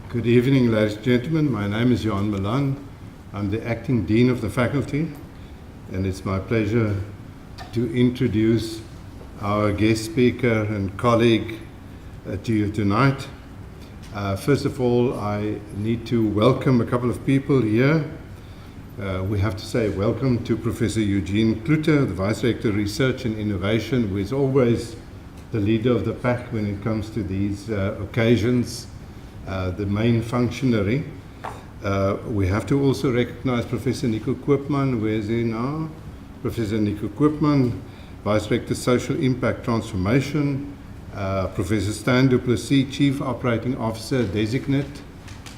Good evening, ladies and gentlemen. My name is Johan Milan. I'm the acting dean of the faculty, and it's my pleasure to introduce our guest speaker and colleague to you tonight. First of all, I need to welcome a couple of people here. We have to say welcome to Professor Eugene Kluter, the Vice Rector of Research and Innovation, who is always the leader of the pack when it comes to these occasions, the main functionary. We have to also recognize Professor Nico Koopman. Where is he now? Professor Nico Koopman, Vice Rector Social Impact Transformation. Professor Stan du Plessis, Chief Operating Officer Designate.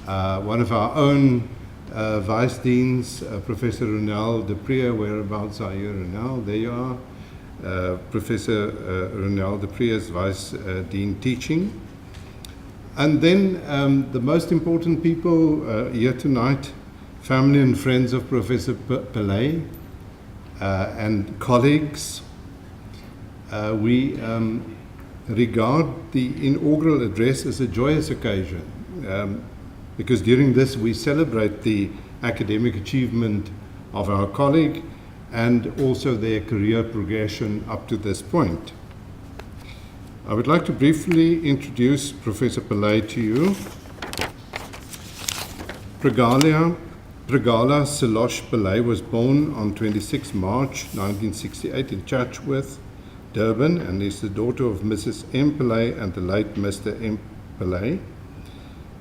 One of our own Vice Deans, Professor Ronel de Prier. Whereabouts are you, Ronel? There you are. Professor Ronel de Prier is Vice Dean Teaching. And then the most important people here tonight, family and friends of Professor Pillay and colleagues. We regard the inaugural address as a joyous occasion because during this we celebrate the academic achievement of our colleague and also their career progression up to this point. I would like to briefly introduce Professor Pillay to you. Pregala Solosh Pillay was born on 26 March 1968 in Chatsworth, Durban, and is the daughter of Mrs. M. Pillay and the late Mr. M. Pillay.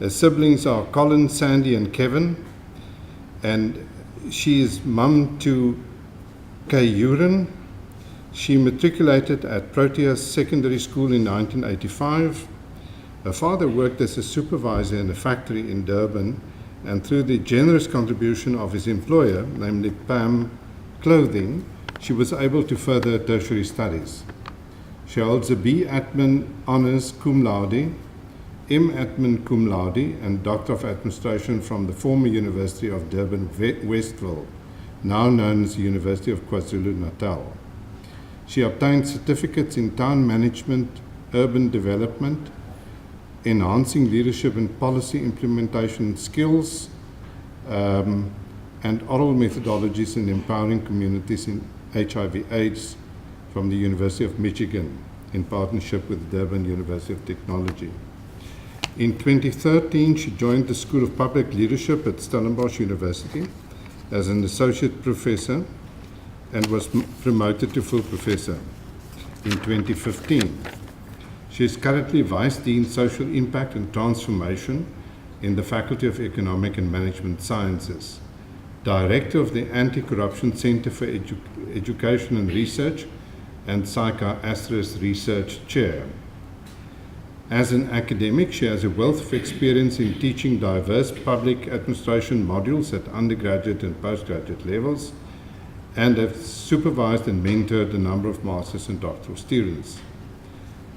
Her siblings are Colin, Sandy, and Kevin, and she is mum to Kay Uren. She matriculated at Proteus Secondary School in 1985. Her father worked as a supervisor in a factory in Durban, and through the generous contribution of his employer, namely PAM Clothing, she was able to further tertiary studies. She holds a B. Admin Honours Cum Laude, M. Admin Cum Laude, and Doctor of Administration from the former University of Durban Westville, now known as the University of KwaZulu-Natal. She obtained certificates in town management, urban development, enhancing leadership and policy implementation skills, and oral methodologies in empowering communities in HIV/AIDS from the University of Michigan in partnership with the Durban University of Technology. In 2013, she joined the School of Public Leadership at Stellenbosch University as an associate professor and was promoted to full professor in 2015. She is currently Vice Dean Social Impact and Transformation in the Faculty of Economic and Management Sciences, Director of the Anti-Corruption Center for Education and Research, and Psychiatrist Research Chair. As an academic, she has a wealth of experience in teaching diverse public administration modules at undergraduate and postgraduate levels, and have supervised and mentored a number of master's and doctoral students.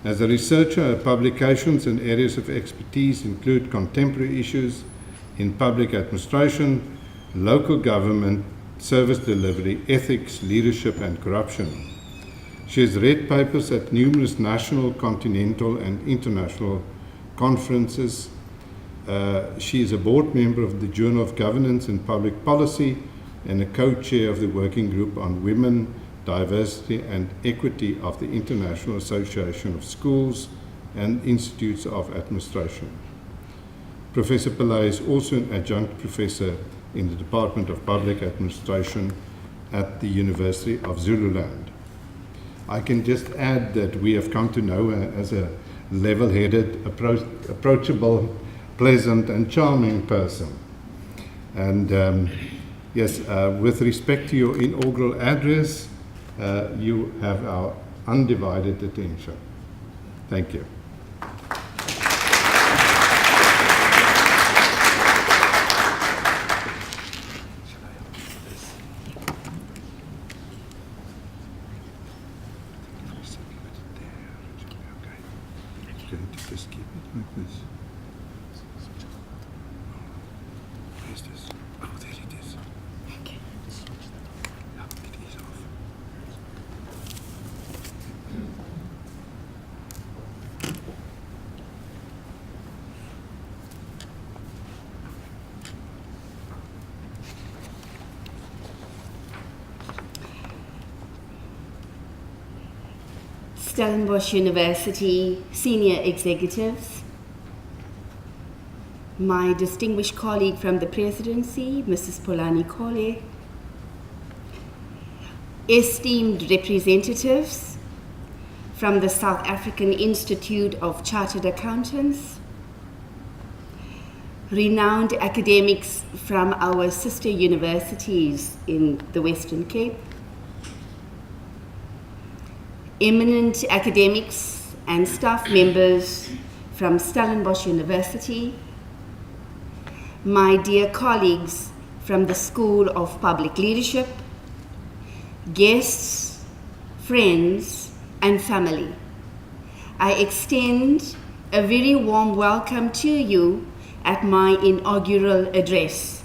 As a researcher, her publications and areas of expertise include contemporary issues in public administration, local government, service delivery, ethics, leadership, and corruption. She has read papers at numerous national, continental, and international conferences. She is a board member of the Journal of Governance and Public Policy and a co-chair of the Working Group on Women, Diversity and Equity of the International Association of Schools and Institutes of Administration. Professor Pillay is also an adjunct professor in the Department of Public Administration at the University of Zululand. I can just add that we have come to know her as a level-headed, approachable, pleasant and charming person. And yes, with respect to your inaugural address, you have our undivided attention. Thank you. Just keep it like this. Where's this? Oh, there it is. Okay. Yeah, it is off. Stellenbosch University senior executives, my distinguished colleague from the presidency, Mrs. Polani Kole, esteemed representatives from the South African Institute of Chartered Accountants, renowned academics from our sister universities in the Western Cape, eminent academics and staff members from Stellenbosch University, my dear colleagues from the School of Public Leadership, guests, friends, and family. I extend a very warm welcome to you at my inaugural address.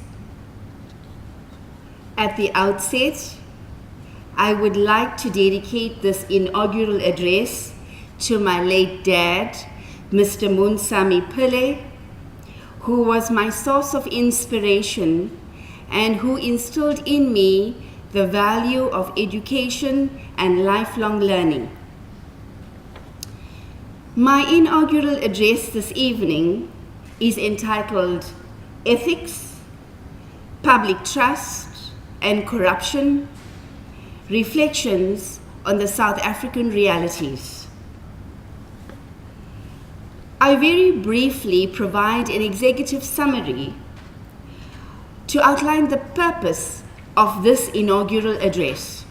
At the outset, I would like to dedicate this inaugural address to my late dad, Mr. Solosh Pillay, who was my source of inspiration and who instilled in me the value of education and lifelong learning. My inaugural address this evening is entitled Ethics, Public Trust and Corruption, Reflections on the South African Realities. I very briefly provide an executive summary to outline the purpose of this inaugural address.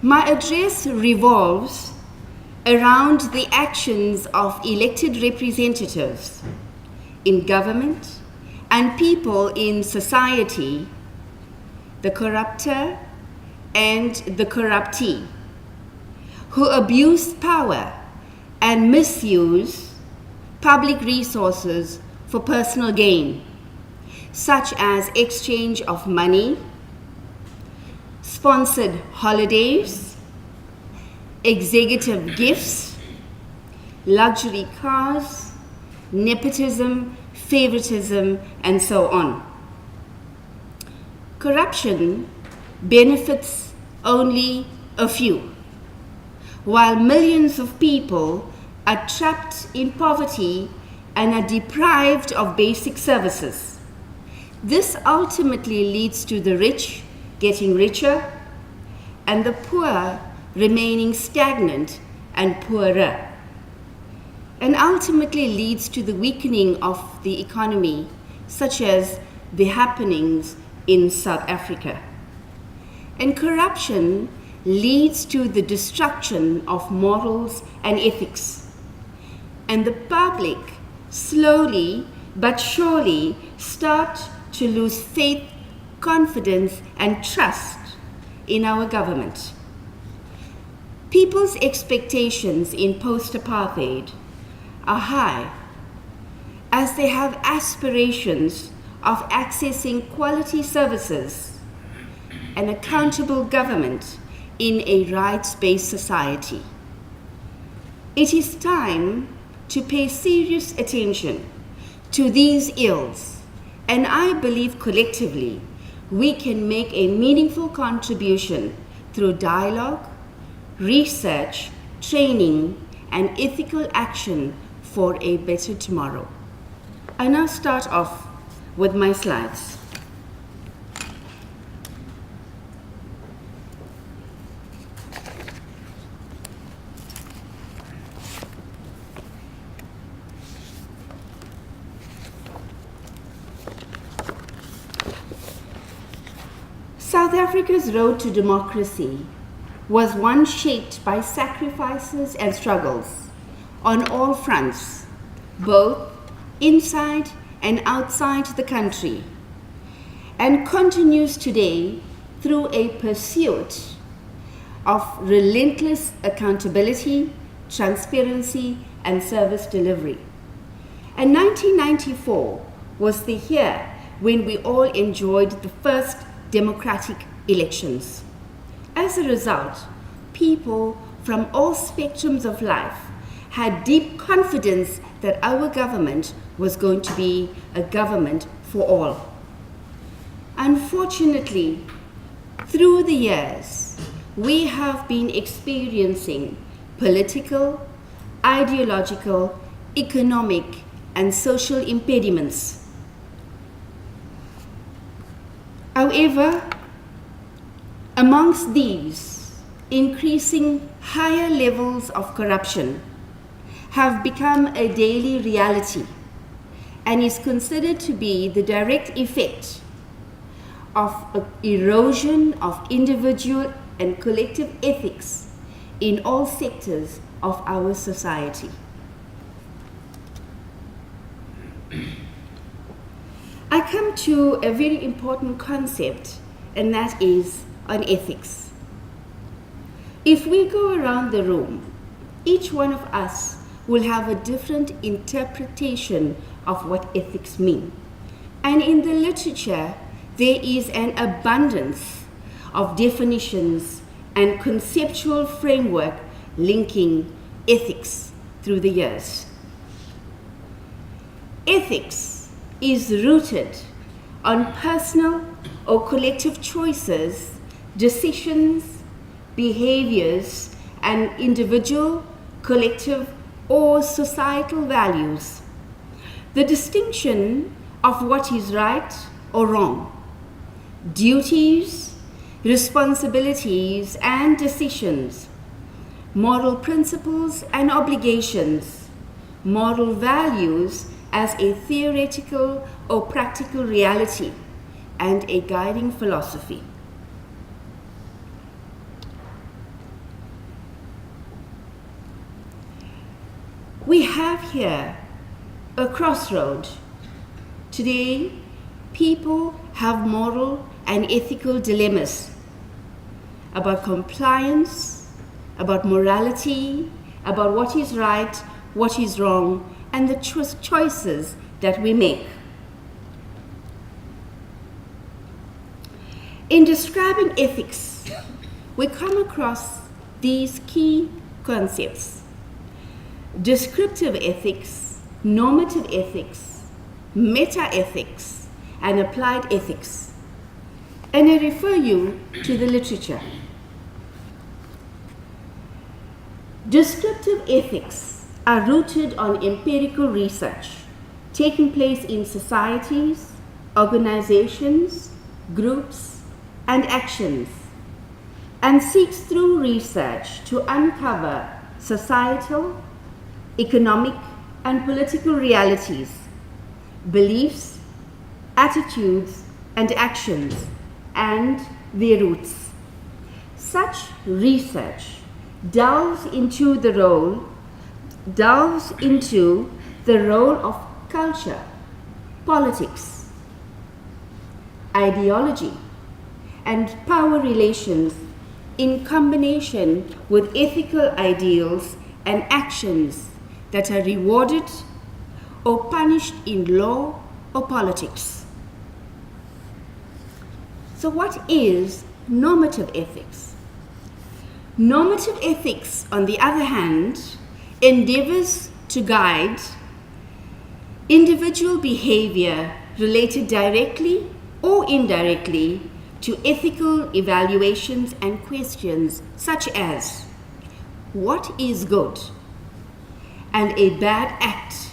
My address revolves around the actions of elected representatives in government and people in society, the corruptor and the corruptee, who abuse power and misuse public resources for personal gain, such as exchange of money, sponsored holidays, executive gifts, luxury cars, nepotism, favoritism, and so on. Corruption benefits only a few, while millions of people are trapped in poverty and are deprived of basic services. This ultimately leads to the rich getting richer and the poor remaining stagnant and poorer, and ultimately leads to the weakening of the economy, such as the happenings in South Africa. And corruption leads to the destruction of morals and ethics. And the public slowly but surely start to lose faith, confidence, and trust in our government. People's expectations in post-apartheid are high, as they have aspirations of accessing quality services and accountable government in a rights-based society. It is time to pay serious attention to these ills, and I believe collectively we can make a meaningful contribution through dialogue, research, training, and ethical action for a better tomorrow. I now start off with my slides. South Africa's road to democracy was one shaped by sacrifices and struggles on all fronts, both inside and outside the country, and continues today through a pursuit of relentless accountability, transparency, and service delivery. And 1994 was the year when we all enjoyed the first democratic elections. As a result, people from all spectrums of life had deep confidence that our government was going to be a government for all. Unfortunately, through the years, we have been experiencing political, ideological, economic, and social impediments. However, amongst these, increasing higher levels of corruption have become a daily reality and is considered to be the direct effect of erosion of individual and collective ethics in all sectors of our society. I come to a very important concept, and that is on ethics. If we go around the room, each one of us will have a different interpretation of what ethics mean. And in the literature, there is an abundance of definitions and conceptual framework linking ethics through the years. Ethics is rooted on personal or collective choices, decisions, behaviors, and individual, collective, or societal values. The distinction of what is right or wrong, duties, responsibilities, and decisions, moral principles and obligations, moral values as a theoretical or practical reality, and a guiding philosophy. We have here a crossroad. Today, people have moral and ethical dilemmas about compliance, about morality, about what is right, what is wrong, and the choices that we make. In describing ethics, we come across these key concepts: descriptive ethics, normative ethics, meta-ethics, and applied ethics. And I refer you to the literature. Descriptive ethics are rooted on empirical research taking place in societies, organizations, groups, and actions, and seeks through research to uncover societal, economic, and political realities, beliefs, attitudes, and actions, and their roots. Such research delves into the role of culture, politics, ideology, and power relations in combination with ethical ideals and actions that are rewarded or punished in law or politics. So what is normative ethics? Normative ethics, on the other hand, endeavors to guide individual behavior related directly or indirectly to ethical evaluations and questions such as what is good and a bad act,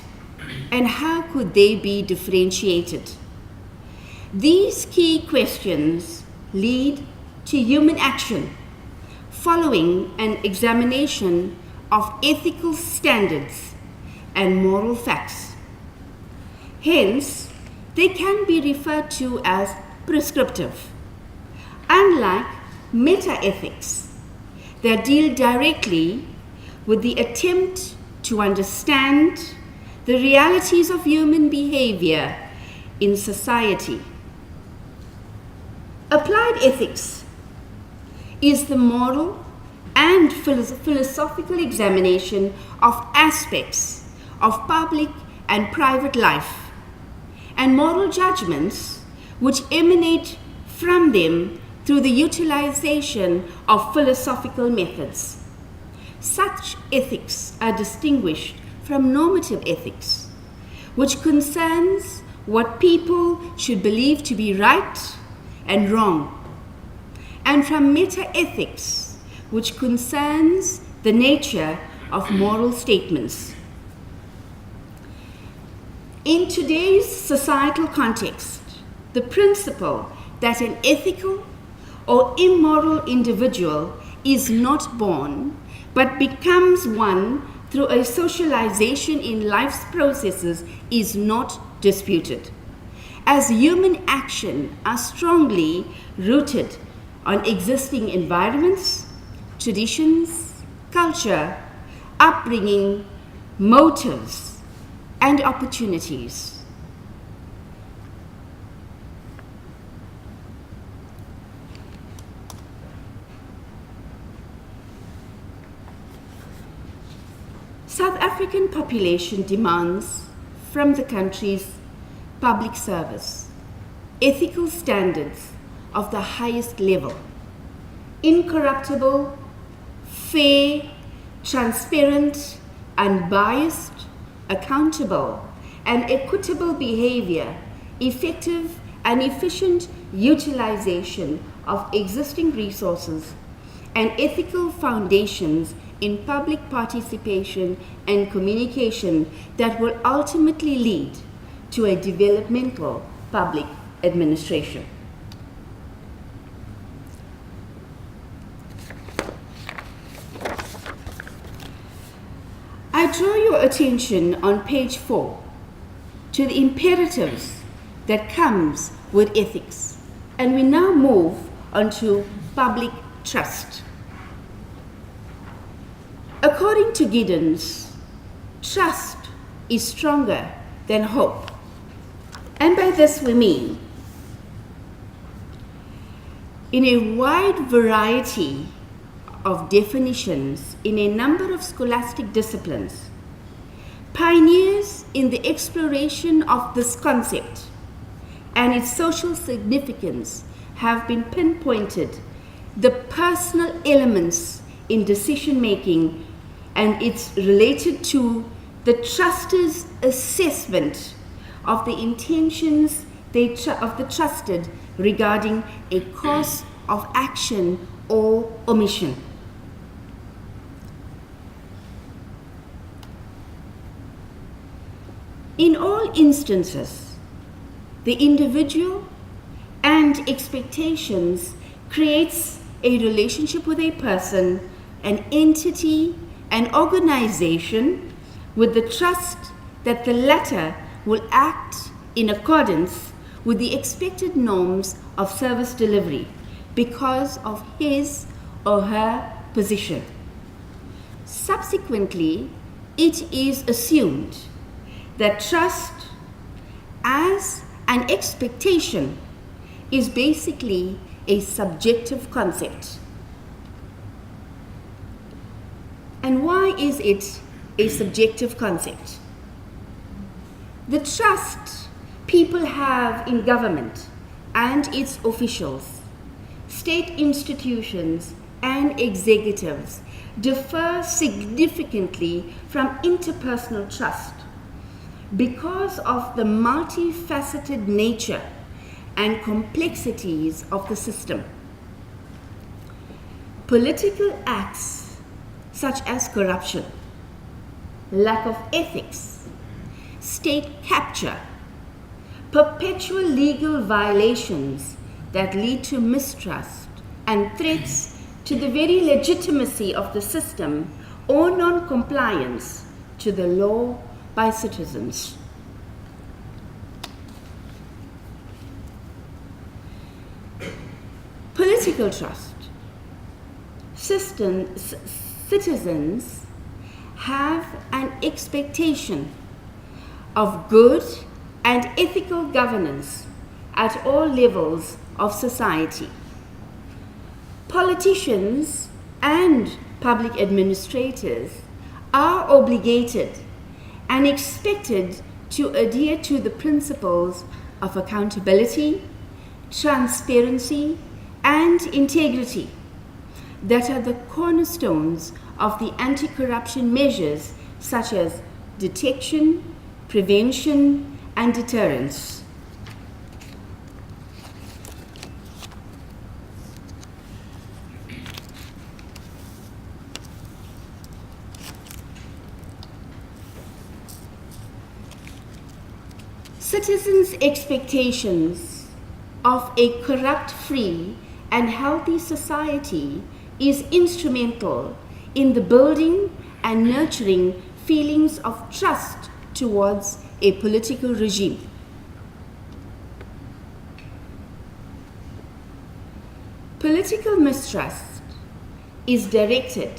and how could they be differentiated? These key questions lead to human action following an examination of ethical standards and moral facts. Hence, they can be referred to as prescriptive, unlike meta-ethics that deal directly with the attempt to understand the realities of human behavior in society. Applied ethics is the moral and philosophical examination of aspects of public and private life and moral judgments which emanate from them through the utilization of philosophical methods. Such ethics are distinguished from normative ethics, which concerns what people should believe to be right and wrong, and from meta-ethics, which concerns the nature of moral statements. In today's societal context, the principle that an ethical or immoral individual is not born but becomes one through a socialization in life's processes is not disputed, as human action are strongly rooted on existing environments, traditions, culture, upbringing, motives, and opportunities. South African population demands from the country's public service ethical standards of the highest level, incorruptible, fair, transparent, unbiased, accountable, and equitable behavior, effective and efficient utilization of existing resources, and ethical foundations in public participation and communication that will ultimately lead to a developmental public administration. I draw your attention on page 4 to the imperatives that comes with ethics, and we now move on to public trust. According to Giddens, trust is stronger than hope. And by this we mean, in a wide variety of definitions in a number of scholastic disciplines, pioneers in the exploration of this concept and its social significance have been pinpointed the personal elements in decision making, and it's related to the truster's assessment of the intentions of the trusted regarding a course of action or omission. In all instances, the individual and expectations creates a relationship with a person, an entity, an organization, with the trust that the latter will act in accordance with the expected norms of service delivery because of his or her position. Subsequently, it is assumed that trust as an expectation is basically a subjective concept. And why is it a subjective concept? The trust people have in government and its officials, state institutions, and executives differ significantly from interpersonal trust because of the multifaceted nature and complexities of the system. Political acts such as corruption, lack of ethics, state capture, perpetual legal violations that lead to mistrust and threats to the very legitimacy of the system or non-compliance to the law by citizens. Political trust. Citizens have an expectation of good and ethical governance at all levels of society. Politicians and public administrators are obligated and expected to adhere to the principles of accountability, transparency, and integrity that are the cornerstones of the anti-corruption measures such as detection, prevention, and deterrence. Citizens' expectations of a corrupt-free and healthy society is instrumental in the building and nurturing feelings of trust towards a political regime. Political mistrust is directed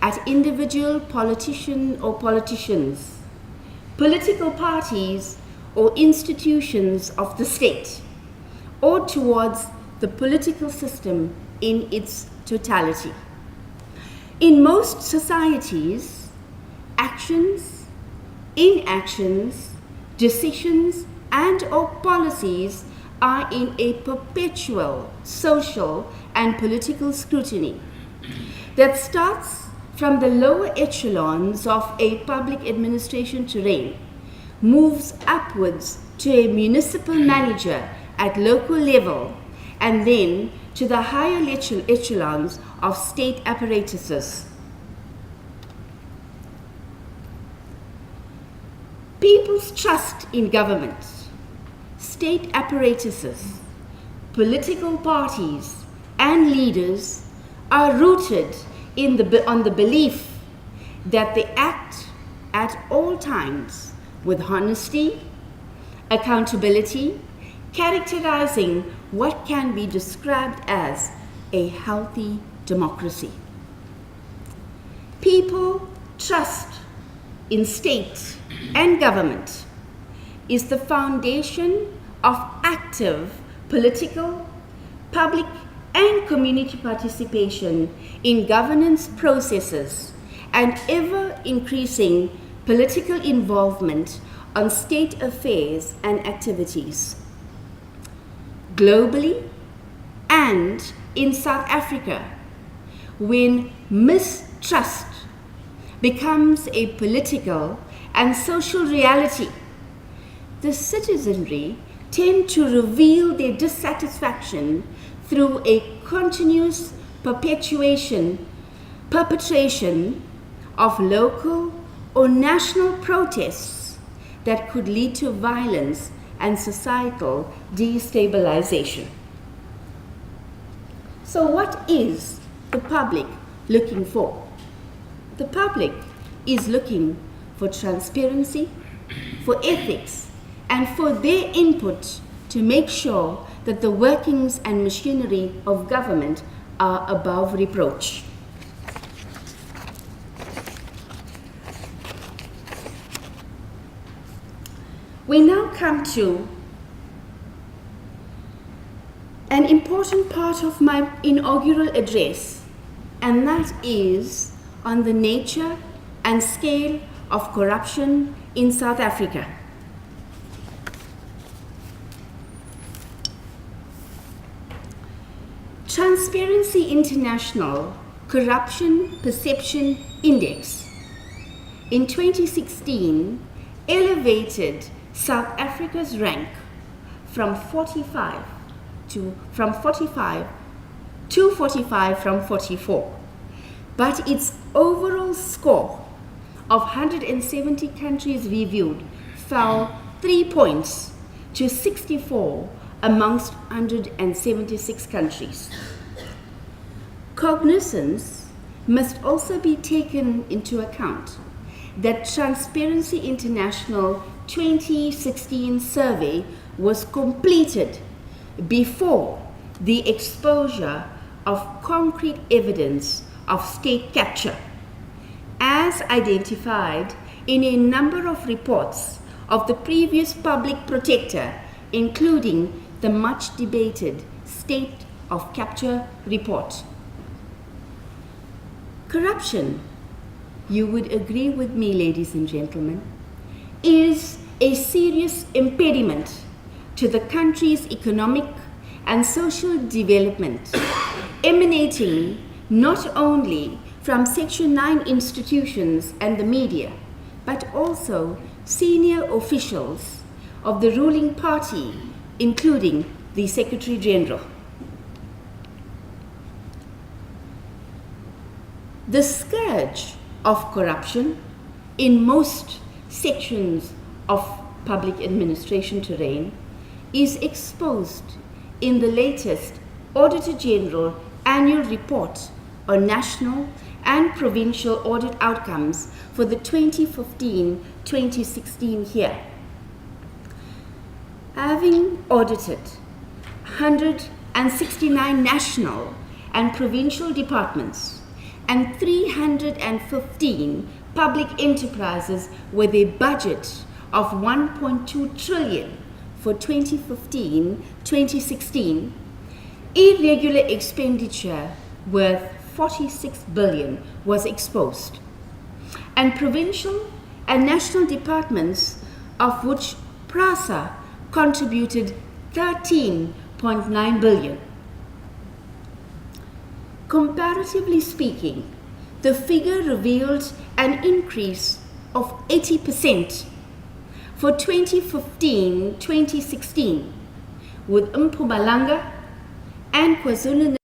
at individual politicians, political parties, or institutions of the state, or towards the political system in its totality. In most societies, actions, inactions, decisions, and/or policies are in a perpetual social and political scrutiny that starts from the lower echelons of a public administration terrain, moves upwards to a municipal manager at local level, and then to the higher echelons of state apparatuses. People's trust in government, state apparatuses, political parties, and leaders are rooted on the belief that they act at all times with honesty, accountability, characterizing what can be described as a healthy democracy. People trust in state and government is the foundation of active political, public, and community participation in governance processes and ever-increasing political involvement on state affairs and activities. Globally and in South Africa, when mistrust becomes a political and social reality, the citizenry tend to reveal their dissatisfaction through a continuous perpetration of local or national protests that could lead to violence and societal destabilization. So what is the public looking for? The public is looking for transparency, for ethics, and for their input to make sure that the workings and machinery of government are above reproach. We now come to an important part of my inaugural address, and that is on the nature and scale of corruption in South Africa. Transparency International Corruption Perception Index in 2016 elevated South Africa's rank from 45 from 44, but its overall score of 170 countries reviewed fell 3 points to 64 amongst 176 countries. Cognizance must also be taken into account that Transparency International 2016 survey was completed before the exposure of concrete evidence of state capture, as identified in a number of reports of the previous public protector, including the much debated State of Capture report. Corruption, you would agree with me, ladies and gentlemen, is a serious impediment to the country's economic and social development, emanating not only from Section 9 institutions and the media, but also senior officials of the ruling party, including the Secretary General. The scourge of corruption in most sections of public administration terrain is exposed in the latest Auditor General Annual Report on National and Provincial Audit Outcomes for the 2015-2016 year. Having audited 169 national and provincial departments and 315 public enterprises with a budget of 1.2 trillion for 2015-2016, irregular expenditure worth 46 billion was exposed, and provincial and national departments, of which PRASA contributed 13.9 billion. Comparatively speaking, the figure revealed an increase of 80% for 2015-2016, with Mpumalanga and KwaZulu